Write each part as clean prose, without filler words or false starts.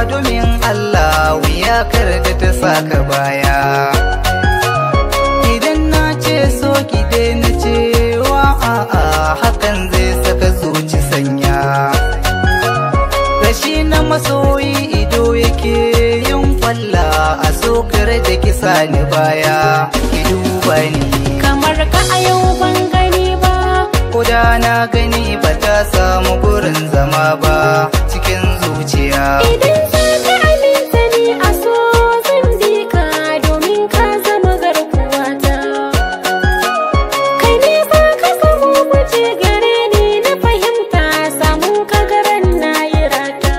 domin Allah wuya kar da ta saka baya. Idan na ce so ki daina cewa a'a, hakan zai saka zuci sanya. Rashi na masoyi ido yake yin kwalla, a sokar da kisa ni baya, ki duba ni. Kamar ka a yau ban gani ba, koda na gani ba ta samu gurin zama ba cikin zuciya. idan za ka aminta ni a so zan bi ka, domin ka zama garkuwata. Kai ne za ka samu guje gare ni, na fahimta samu ka garan na yi rata.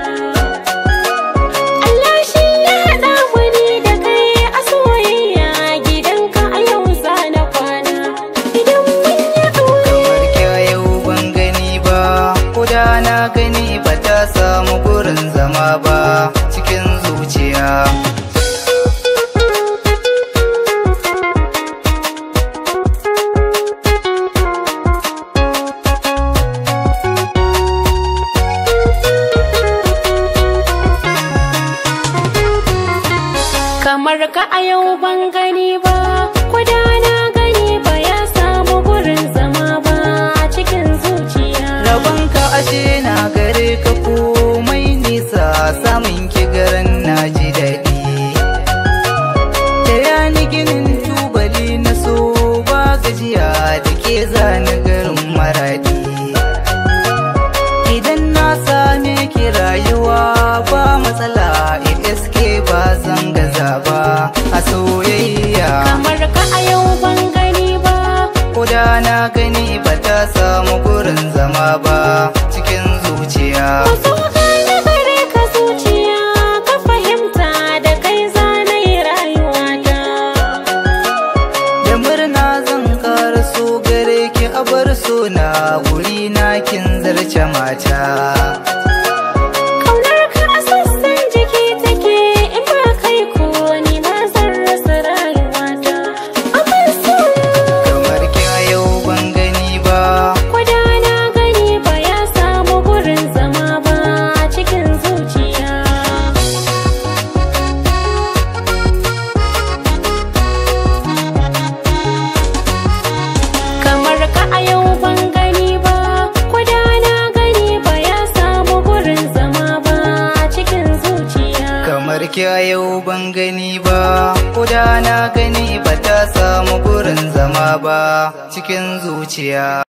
Allah shi ya haɗa mu ni da kai a soyayya, gidanka a yau za na kwana. Idan mun yi aure Kamar kya yau ban gani ba, koda na gani ba ta samu gurin zama ba cikin zuciya. kamar ka a yau ban gani ba, koda na gani ba ya samu gurin zama ba cikin zuciya. Rabonka ashe na gare ka komai nisa, samun ki garan na ji daɗi. Taya ni ginin tubali na so ba gajiya, da ke zani garin Maradi. Idan na same ki rayuwa ba matsala, iske ba zan gaza ba a soyayya. Kamar ka a yau ban gani ba, Koda na gani ba ta samu gurin zama ba cikin zuciya. ka so ka na bare ka zuciya, ka fahimta da kai za na yi rayuwata. Da murna zan ƙara so gare ki, a bar so na guri na kin zarce mata. Kaunar ka a sassan jiki take, in ba kai ko ni ma zan rasa rayuwata. Amma so Kamar ki a yau ban gani ba, koda na gani ba ya samu gurin zama ba cikin zuciya. Kamar ka a yau ban gani ba, koda na gani ba ya samu gurin zama ba cikin zuciya. kamar ki a yau ban gani ba, koda na gani ba ta samu gurin zama ba cikin zuciya.